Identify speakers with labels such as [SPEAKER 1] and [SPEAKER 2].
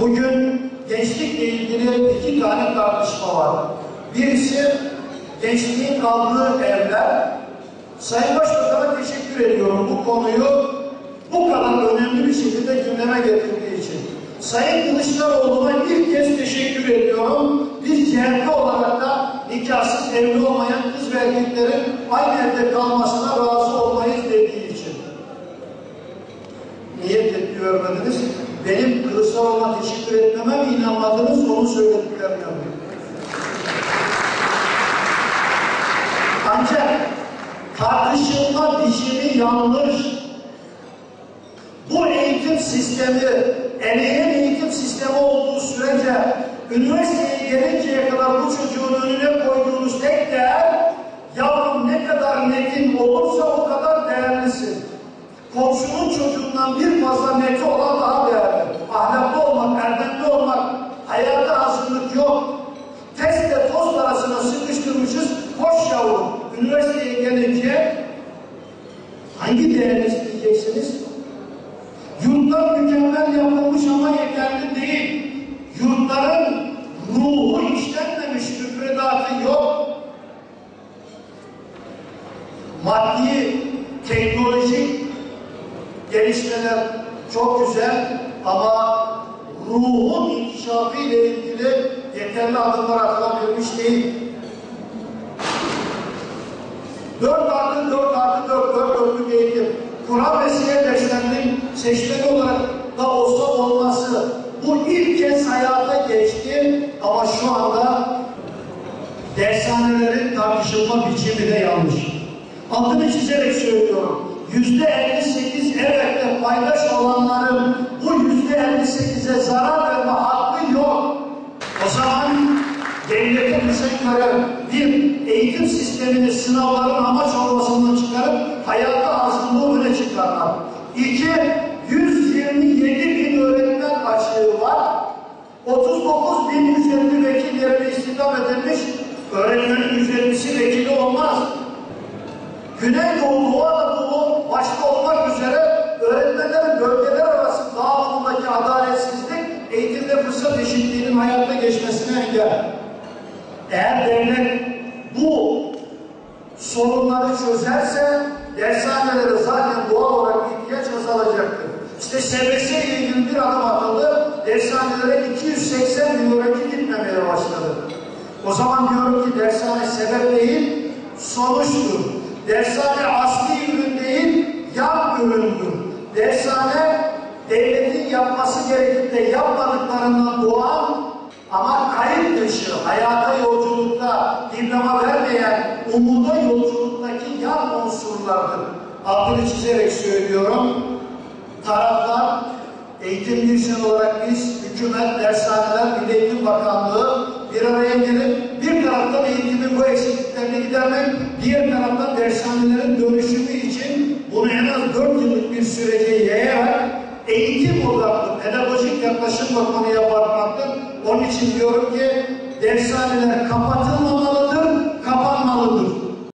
[SPEAKER 1] Bugün gençlikle ilgili iki tane tartışma var. Birisi gençliğin kaldığı evler. Sayın Başbakan'a teşekkür ediyorum bu konuyu bu kadar önemli bir şekilde gündeme getirdiği için. Sayın Kılıçdaroğlu'na ilk kez teşekkür ediyorum. Biz CHP olarak da nikahsız evli olmayan kız ve erkeklerin aynı evde kalmasına razı olmayız dediği için. Niye tepki vermediniz? Benim Kılıçdaroğlu'na teşekkür etmeme mi inanmadınız? Onu söylediklerini yapıyorum. Ancak tartışılma biçimi yanlış. Bu eğitim sistemi, eleyen eğitim sistemi olduğu sürece üniversiteye gelinceye kadar bu çocuğun önüne koyduğunuz tek değer, yavrum ne kadar netin olursa o kadar değerlisin. Komşunun çocuğundan bir fazla neti olan daha değerli. Ahlaklı olmak, erdemli olmak, hayata hazırlık yok. Testle toz arasına sıkıştırmışız, koş yavrum. Üniversiteye gelince hangi değerini isteyeceksiniz? Yurtlar mükemmel yapılmış ama yeterli değil. Yurtların ruhu işlenmemiş, müfredatı yok. Maddi, teknolojik gelişmeler çok güzel ama ruhun inkişafı ile ilgili yeterli adımlar atılabilmiş değil. 4+4+4 eğitim. Kur'an ve siyer derslerinin seçmeli olarak da olsa olması bu ilk kez hayata geçti ama şu anda dershanelerin tartışılma biçimi de yanlış. Altını çizerek söylüyorum. %58 elbette paydaş olanların bu %58'e zarar verme hakkı yok. O zaman devletin düşenleri bir eğitim sistemini sınavların amaç olmasından çıkarıp hayata hazırlığı öne çıkarlar. 2. 127.000 öğretmen açığı var. 39.000 ücretli vekil yerine istihdam edilmiş. Öğretmenin ücretlisi vekili olmaz. Güneydoğu, Doğu Anadolu başta olmak üzere öğretmenlerin bölgeler arası dağılımındaki adaletsizlik eğitimde fırsat eşitliğinin hayata geçmesine engel. Eğer devlet bu sorunları çözerse dershanelere zaten doğal olarak ihtiyaç azalacaktır. İşte SBS ile ilgili bir adım atıldı. Dershanelere 280.000 öğrenci gitmemeye başladı. O zaman diyorum ki dershane sebep değil, sonuçtur. Dershane asli ürün değil, yan üründür. Dershane devletin yapması gerekip de yapmadıklarından doğan ama kayıp dışı, hayata yolculukta diploma vermeyen, umuda yolculuktaki yan unsurlardır. Altını çizerek söylüyorum. Taraflar, eğitim birisi olarak biz, hükümet, dershaneler, Milli Eğitim Bakanlığı bir araya gelip bir taraftan eğitimin bu eksikliklerini gidermek, diğer taraftan dershanelerin dönüşümü için bunu en az 4 yıllık bir sürece yayarak eğitim odaklı, pedagojik yaklaşımla konuya bakmaktır. Onun için diyorum ki dershaneler kapatılmamalıdır, kapanmalıdır.